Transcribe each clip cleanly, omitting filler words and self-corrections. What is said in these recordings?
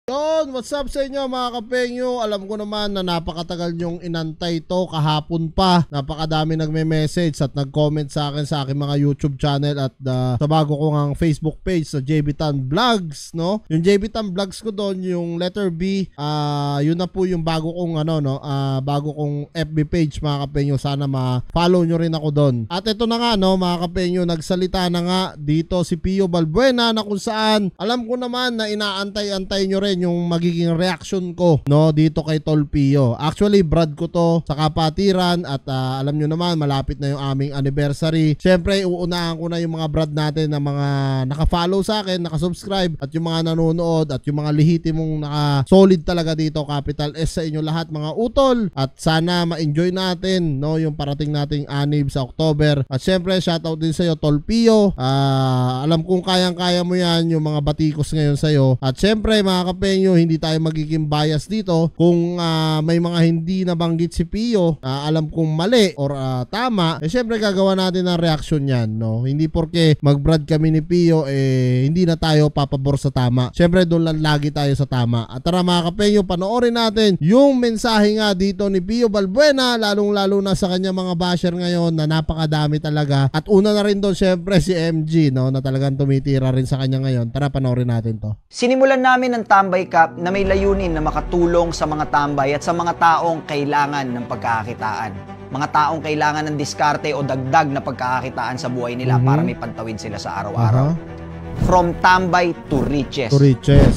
Yon, what's up sa inyo mga kapengyo? Alam ko naman na napakatagal nyong inantay to, kahapon pa. Napakadami nagme-message at nag-comment sa akin sa aking mga YouTube channel at sa bago ko ngang Facebook page sa JB Tan Vlogs, no? Yung JB Tan Vlogs ko doon, yung letter B, yun na po yung bago kong bago kong FB page mga kapengyo. Sana ma-follow nyo rin ako doon. At ito na nga no mga kapengyo, nagsalita na nga dito si Pio Balbuena na kung saan alam ko naman na inaantay-antay nyo rin yung magiging reaction ko no dito kay Tol Pio. Actually brad ko to sa kapatiran at alam nyo naman malapit na yung aming anniversary. Syempre uunahan ko na yung mga brad natin na mga naka-follow sa akin, naka-subscribe at yung mga nanonood at yung mga lehitimong naka-solid talaga dito. Capital S sa inyo lahat mga utol at sana ma-enjoy natin no yung parating nating anib sa October. At syempre shoutout din sa iyo Tol Pio. Alam kong kayang-kaya mo yan yung mga batikos ngayon sa iyo. At syempre mga kapengyo, hindi tayo magiging bias dito. Kung may mga hindi nabanggit si Pio, alam kong mali or tama, syempre gagawa natin ng reaction yan, no? Hindi porke mag-brad kami ni Pio, hindi na tayo papabor sa tama. Syempre doon lang lagi tayo sa tama. At tara mga kapengyo, panoorin natin yung mensahe nga dito ni Pio Balbuena, lalong-lalo na sa kanya mga basher ngayon na napakadami talaga. At una na rin doon syempre si MG, no? Na talagang tumitira rin sa kanya ngayon. Tara panoorin natin to. Sinimulan namin ang Tambay Cup na may layunin na makatulong sa mga tambay at sa mga taong kailangan ng pagkakakitaan. Mga taong kailangan ng diskarte o dagdag na pagkakakitaan sa buhay nila para may pantawid sila sa araw-araw. From tambay to riches.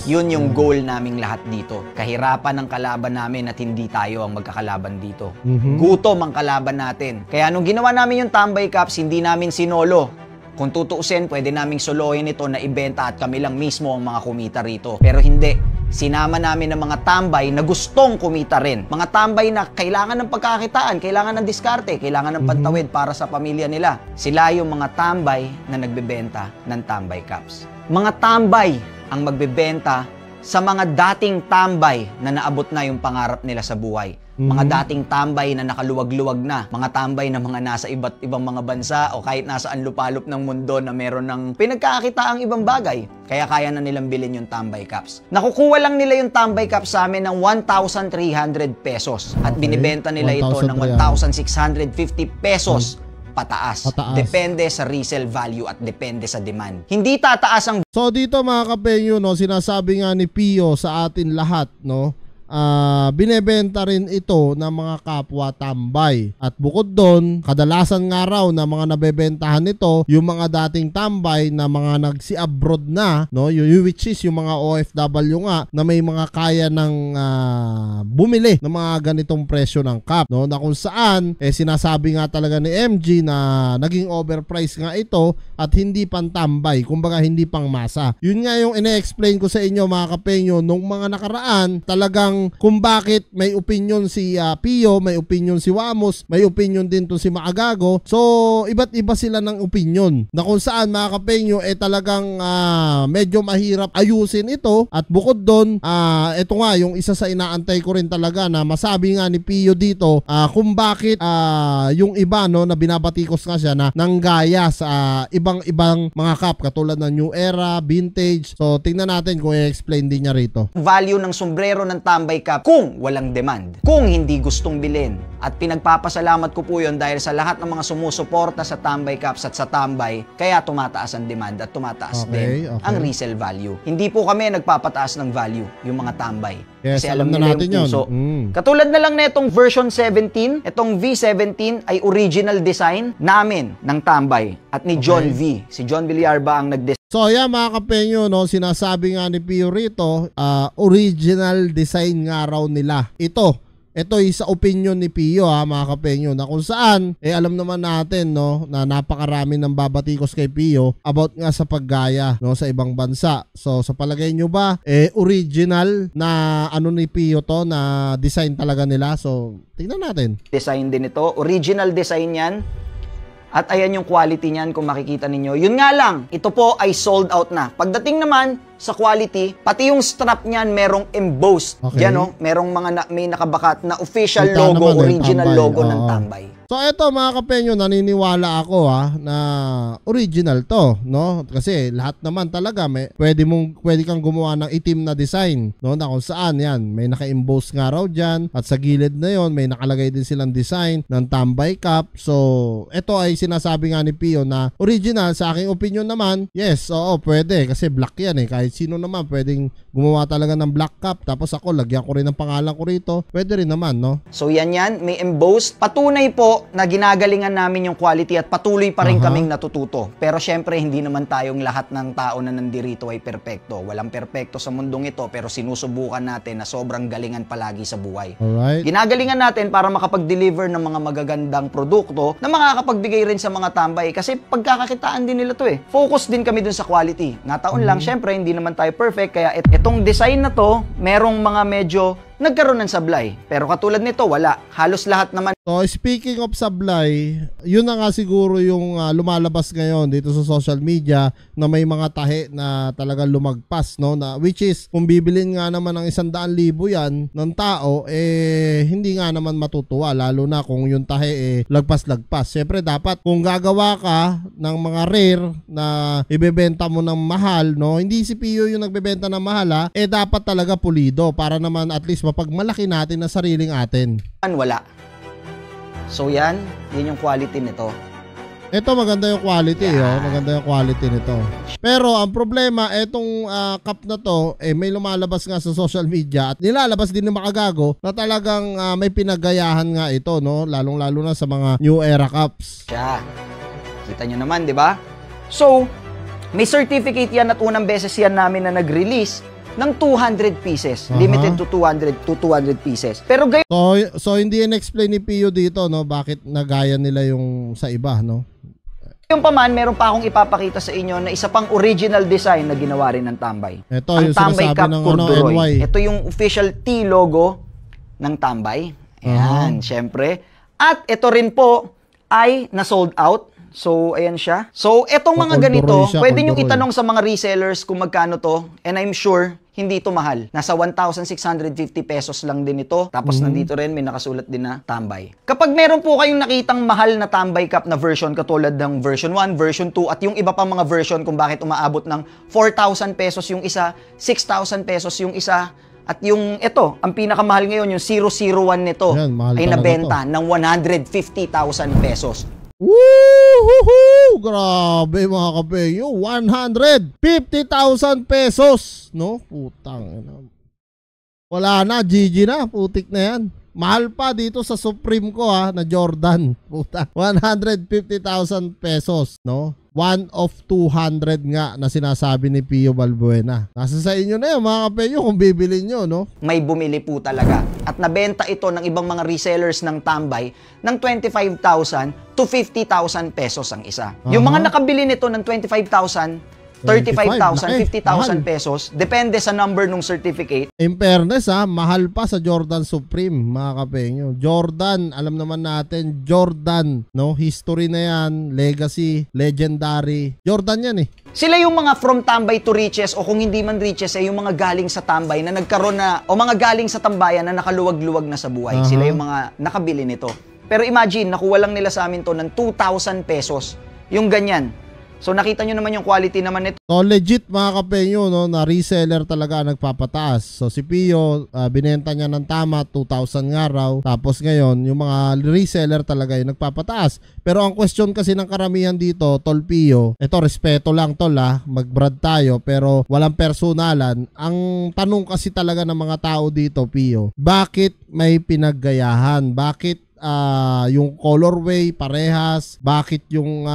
Yun yung goal naming lahat dito. Kahirapan ng kalaban namin at hindi tayo ang magkakalaban dito. Gutom ang kalaban natin. Kaya nung ginawa namin yung Tambay Cups, hindi namin sinolo. Kung tutuusin, pwede naming solohin ito na ibenta at kami lang mismo ang mga kumita rito. Pero hindi. Sinama namin ng mga tambay na gustong kumita rin. Mga tambay na kailangan ng pagkakitaan, kailangan ng diskarte, kailangan ng pantawid para sa pamilya nila. Sila yung mga tambay na nagbebenta ng Tambay Cups. Mga tambay ang magbebenta sa mga dating tambay na naabot na yung pangarap nila sa buhay. Mga dating tambay na nakaluwag-luwag na. Mga tambay na mga nasa iba't ibang mga bansa o kahit nasa anlupalop ng mundo na meron ng pinagkakitaang ibang bagay. Kaya kaya na nilang bilhin yung Tambay Cups. Nakukuha lang nila yung Tambay Cups sa amin ng 1,300 pesos. At binibenta nila ito ng 1,650 pesos. Pataas. Depende sa resale value at depende sa demand. Hindi tataas ang... So dito mga kapengyo, no, sinasabi nga ni Pio sa atin lahat, no, binebenta rin ito ng mga kapwa tambay. At bukod doon, kadalasan nga raw na mga nabebentahan nito yung mga dating tambay na mga nagsi-abroad na, no, which is yung mga OFW nga na may mga kaya ng bumili ng mga ganitong presyo ng cup, no, na kung saan sinasabi nga talaga ni MG na naging overpriced nga ito at hindi pantambay, kumbaga hindi pang masa. Yun nga yung ine-explain ko sa inyo mga kapengyo nung mga nakaraan, talagang kung bakit may opinion si Pio, may opinion si Wamos, may opinion din to si Maagago. So iba't iba sila ng opinion na kung saan mga kapengyo talagang medyo mahirap ayusin ito. At bukod doon, ito nga yung isa sa inaantay ko rin talaga na masabi nga ni Pio dito kung bakit yung iba no na binabatikos nga siya na nanggaya sa ibang mga cup katulad ng New Era, Vintage. So tingnan natin kung i-explain din niya rito. Value ng sombrero ng Tambay Cup kung walang demand, kung hindi gustong bilhin. At pinagpapasalamat ko po yun dahil sa lahat ng mga sumusuporta sa Tambay Cups at sa tambay, kaya tumataas ang demand at tumataas din ang resale value. Hindi po kami nagpapataas ng value, yung mga tambay. Yes, kasi alam nila yung puso. Katulad na lang na itong version 17, itong V17 ay original design namin ng tambay at ni John V. Si John Villarba ang nag-design. So yan mga kapengyo, no, sinasabi nga ni Pio rito, original design nga raw nila. Ito ay sa opinion ni Pio mga kapengyo, na kung saan alam naman natin no na napakarami ng babatikos kay Pio about nga sa paggaya no sa ibang bansa. So sa palagay nyo ba original na ano ni Pio to na design talaga nila? So tingnan natin. Design din ito, original design yan. At ayan yung quality niyan kung makikita ninyo. Yun nga lang, ito po ay sold out na. Pagdating naman sa quality, pati yung strap niyan merong embossed. Diyan, no? Merong may nakabakat na official logo, original logo ng tambay. So eto mga kapenyo, naniniwala ako na original to, no? Kasi lahat naman talaga pwede kang gumawa ng itim na design, no? Na kung saan yan, may naka-emboss nga raw dyan at sa gilid na yon may nakalagay din silang design ng tambay cup. So eto ay sinasabi nga ni Pio na original. Sa aking opinion naman, yes, oo, pwede kasi black yan kahit sino naman pwedeng gumawa talaga ng black cup. Tapos ako, lagyan ko rin ng pangalan ko rito. Pwede rin naman, no? So yan, may embossed. Patunay po na ginagalingan namin yung quality at patuloy pa rin kaming natututo. Pero syempre, hindi naman tayong lahat ng tao na nandirito ay perpekto. Walang perpekto sa mundong ito, pero sinusubukan natin na sobrang galingan palagi sa buhay. Alright. Ginagalingan natin para makapag-deliver ng mga magagandang produkto na makakapagbigay rin sa mga tambay. Kasi pagkakakitaan din nila to Focus din kami dun sa quality. Nataon lang, syempre, hindi naman tayo perfect. Kaya itong design na to, merong mga medyo nagkaroon ng sablay. Pero katulad nito, wala. Halos lahat naman. So, speaking of sablay, yun na nga siguro yung lumalabas ngayon dito sa social media na may mga tahe na talagang lumagpas, no? Na, which is, kung bibilin nga naman ng 100,000 yan ng tao, hindi nga naman matutuwa. Lalo na kung yung tahe lagpas-lagpas. Siyempre, dapat kung gagawa ka ng mga rare na ibebenta mo ng mahal, no? Hindi si Pio yung nagbebenta ng mahal, dapat talaga pulido para naman at least mapagmalaki natin na sariling atin. Wala. So yan yung quality nito. Ito maganda yung quality, maganda yung quality nito. Pero ang problema, etong cup na to, may lumalabas nga sa social media at nilalabas din ng makagago na talagang may pinagayahan nga ito, no? Lalong-lalo na sa mga new era cups. Kita nyo naman, di ba? So, may certificate yan at unang beses yan namin na nag-release ng 200 pieces. Limited to 200 pieces. Pero so hindi in-explain ni Pio dito, no, bakit nagaya nila yung sa iba, no? Yung paman, meron pa akong ipapakita sa inyo na isa pang original design na ginawa rin ng tambay. Ito ang yung Tambay sinasabi Cup ng Corduroy. NY. Ito yung official T logo ng tambay. Ayan, syempre. At ito rin po ay na-sold out. So, ayan siya. So, etong mga ganito, pwede nyo itanong sa mga resellers kung magkano to. And I'm sure, hindi ito mahal. Nasa 1,650 pesos lang din ito. Tapos nandito rin, may nakasulat din na tambay. Kapag meron po kayong nakitang mahal na tambay cup na version, katulad ng version 1, version 2, at yung iba pang mga version kung bakit umaabot ng 4,000 pesos yung isa, 6,000 pesos yung isa, at yung ito, ang pinakamahal ngayon, yung 001 nito, ay nabenta ng 150,000 pesos. Woohoo! Grabe mga kapenyo, 150,000 pesos, no? Putang ina. Wala na, GG na, putik na yan. Mahal pa dito sa Supreme ko na Jordan. Puta, 150,000 pesos, no? 1 of 200 nga na sinasabi ni Pio Balbuena. Nasa sa inyo na yan mga kapenyo kung bibilin nyo, no? May bumili po talaga. At nabenta ito ng ibang mga resellers ng tambay ng 25,000 to 50,000 pesos ang isa. Yung mga nakabili nito ng 25,000, 35,000, 50,000 pesos, depende sa number ng certificate. In fairness mahal pa sa Jordan Supreme mga kapenyo. Jordan, alam naman natin, Jordan, no? History na yan, legacy, legendary. Jordan yan Sila yung mga from tambay to riches o kung hindi man riches yung mga galing sa tambay na nagkaroon na o mga galing sa tambayan na nakaluwag-luwag na sa buhay. Sila yung mga nakabili nito. Pero imagine, nakuha lang nila sa amin to ng 2,000 pesos. Yung ganyan. So nakita nyo naman yung quality naman nito. So legit mga kapenyo, no, na reseller talaga nagpapataas. So si Pio, binenta niya ng tama 2,000 nga raw. Tapos ngayon, yung mga reseller talaga yung nagpapataas. Pero ang question kasi ng karamihan dito, Tol Pio, ito respeto lang tol magbrad tayo pero walang personalan. Ang tanong kasi talaga ng mga tao dito, Pio, bakit may pinaggayahan? Bakit yung colorway parehas, bakit yung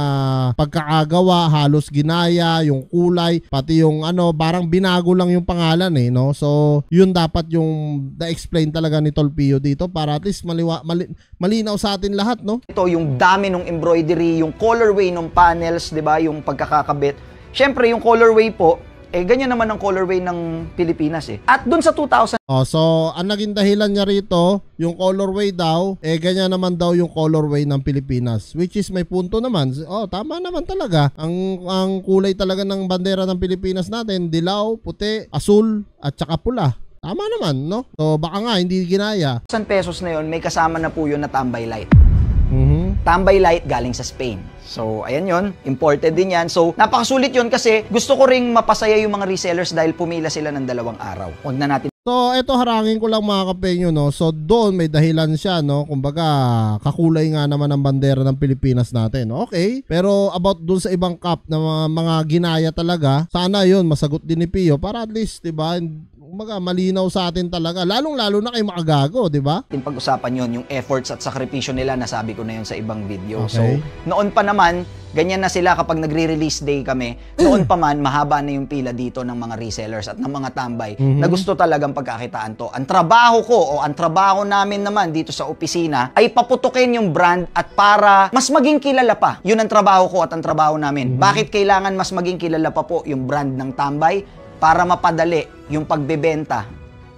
pagkakagawa halos ginaya, yung kulay, pati yung parang binago lang yung pangalan no? So yun dapat yung na-explain talaga ni Tol Pio dito para at least malinaw sa atin lahat, no? Ito yung dami ng embroidery, yung colorway ng panels, 'di ba? Yung pagkakakabit. Syempre yung colorway po ganyan naman ang colorway ng Pilipinas At dun sa 2,000. So ang naging dahilan niya rito, yung colorway daw, ganyan naman daw yung colorway ng Pilipinas. Which is may punto naman. Tama naman talaga. Ang kulay talaga ng bandera ng Pilipinas natin, dilaw, puti, asul, at saka pula. Tama naman, no? So baka nga hindi ginaya. 1,000 pesos na yun, may kasama na po yun na tambay light. Tambay Light galing sa Spain. So, ayan yon, imported din yan. So, napakasulit yon kasi gusto ko ring mapasaya yung mga resellers dahil pumila sila ng 2 araw. Huwag na natin. So, eto harangin ko lang mga kapenyo, no? So, doon may dahilan siya, no? Kumbaga, kakulay nga naman ang bandera ng Pilipinas natin. Okay. Pero about doon sa ibang cup na mga ginaya talaga, sana yon masagot din ni Pio para at least, 'di ba? Kumbaga, malinaw sa atin talaga. Lalong-lalo na kay makagago, 'di ba? Pag-usapan yon yung efforts at sakripisyo nila, nasabi ko na yon sa ibang video. Okay. So, noon pa naman, ganyan na sila kapag nagre-release day kami. Noon pa man, mahaba na yung pila dito ng mga resellers at ng mga tambay na gusto talagang pagkakitaan to. Ang trabaho ko o ang trabaho namin naman dito sa opisina ay paputukin yung brand at para mas maging kilala pa. Yun ang trabaho ko at ang trabaho namin. Bakit kailangan mas maging kilala pa po yung brand ng tambay? Para mapadali yung pagbebenta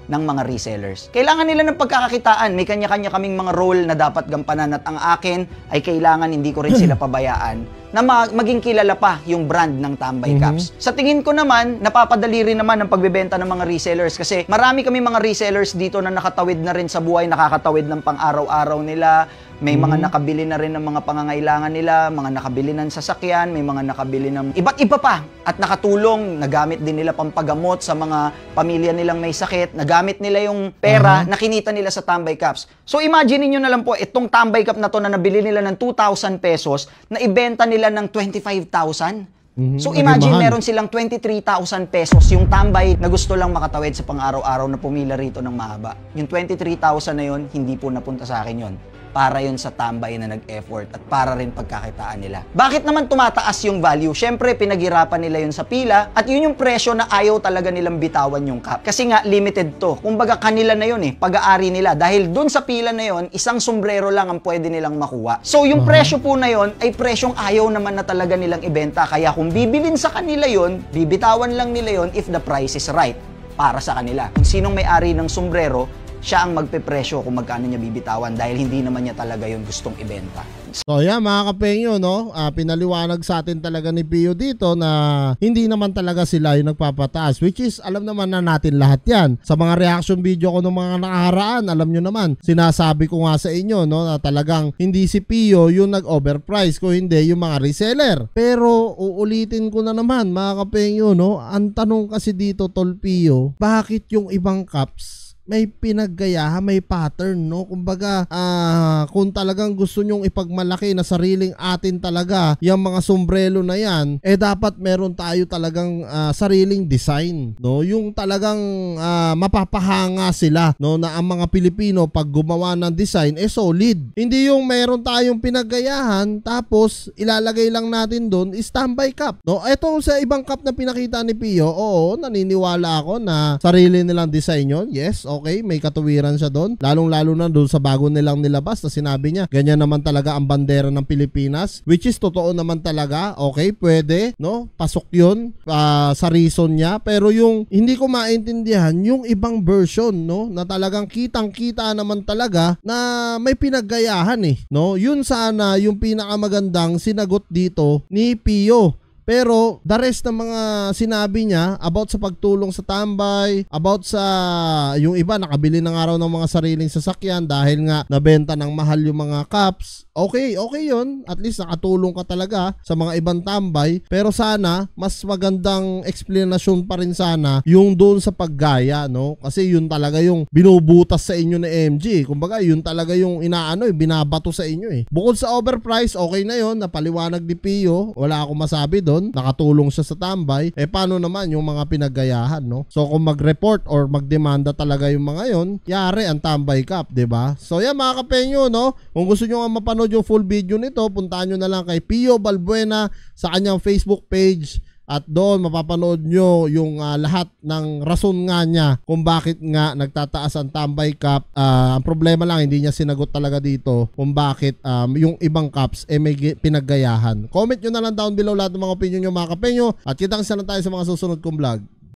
ng mga resellers. Kailangan nila ng pagkakakitaan. May kanya-kanya kaming mga role na dapat gampanan at ang akin ay kailangan hindi ko rin sila pabayaan na maging kilala pa yung brand ng Tambay Caps. Sa tingin ko naman, napapadali rin naman ang pagbebenta ng mga resellers kasi marami kami mga resellers dito na nakatawid na rin sa buhay, nakakatawid ng pang-araw-araw nila. May mga nakabili na rin ng mga pangangailangan nila, mga nakabili ng sasakyan, may mga nakabili ng iba't iba pa. At nakatulong, nagamit din nila pampagamot sa mga pamilya nilang may sakit, nagamit nila yung pera na kinita nila sa Tambay Caps. So imagine niyo na lang po, itong Tambay Cap na to na nabili nila ng 2,000 pesos, na ibenta nila ng 25,000. So imagine meron silang 23,000 pesos yung tambay na gusto lang makatawid sa pang-araw-araw na pumila rito ng mahaba. Yung 23,000 na yon, hindi po napunta sa akin yon. Para yun sa tambay na nag-effort at para rin pagkakitaan nila. Bakit naman tumataas yung value? Syempre, pinaghirapan nila yun sa pila at yun yung presyo na ayaw talaga nilang bitawan yung cup. Kasi nga, limited to. Kumbaga, kanila na yun pag-aari nila. Dahil dun sa pila na yun, isang sombrero lang ang pwede nilang makuha. So, yung presyo po na yun ay presyong ayaw naman na talaga nilang ibenta. Kaya kung bibilin sa kanila yun, bibitawan lang nila yun if the price is right para sa kanila. Kung sinong may-ari ng sombrero, siya ang magpepresyo kung magkano niya bibitawan dahil hindi naman niya talaga yun gustong ibenta. So yan mga kapenyo, no? Pinaliwanag sa atin talaga ni Pio dito na hindi naman talaga sila yung nagpapataas, which is alam naman na natin lahat yan. Sa mga reaction video ko ng mga nakaharaan, alam nyo naman, sinasabi ko nga sa inyo, no, na talagang hindi si Pio yung nag-overprice, ko hindi yung mga reseller. Pero uulitin ko na naman mga kapenyo, no? Ang tanong kasi dito, Tol Pio, bakit yung ibang caps may pinaggayahan, may pattern, no? Kumbaga, kung talagang gusto nyong ipagmalaki na sariling atin talaga, yung mga sombrero na yan, dapat meron tayo talagang sariling design, no? Yung talagang mapapahanga sila, no? Na ang mga Pilipino, pag gumawa ng design, solid. Hindi yung meron tayong pinaggayahan, tapos ilalagay lang natin doon, standby cup, no? Ito sa ibang cup na pinakita ni Pio, oo, naniniwala ako na sarili nilang design yun, yes, okay, may katuwiran siya doon. Lalong-lalo na doon sa bago nilang nilabas na sinabi niya, ganyan naman talaga ang bandera ng Pilipinas, which is totoo naman talaga. Okay, pwede, no? Pasok yun sa reason niya. Pero yung hindi ko maintindihan, yung ibang version, no? Na talagang kitang-kita naman talaga na may pinaggayahan no? Yun sana yung pinakamagandang sinagot dito ni Pio. Pero the rest ng mga sinabi niya about sa pagtulong sa tambay, about sa yung iba nakabili ng araw ng mga sariling sasakyan dahil nga nabenta ng mahal yung mga caps, okay yun. At least nakatulong ka talaga sa mga ibang tambay. Pero sana mas magandang explanation pa rin sana yung doon sa paggaya, no? Kasi yun talaga yung binubutas sa inyo ni MG. Kumbaga yun talaga yung binabato sa inyo Bukod sa overprice, okay na yun, napaliwanag ni Pio, wala akong masabi doon. Nakatulong siya sa tambay. Paano naman yung mga pinaggayahan, no? So kung mag-report or magdemanda talaga yung mga yon, yari ang Tambay Cup, 'di ba? So yan mga kapenyo, no? Kung gusto niyo nga mapanood yung full video nito, puntahan niyo na lang kay Pio Balbuena sa kanyang Facebook page. At doon mapapanood nyo yung lahat ng rason nga niya kung bakit nga nagtataas ang Tambay Cup. Ang problema lang, hindi niya sinagot talaga dito kung bakit yung ibang cups may pinaggayahan. Comment nyo na lang down below lahat ng mga opinion nyo mga kapenyo. At kitang isa na tayo sa mga susunod kong vlog.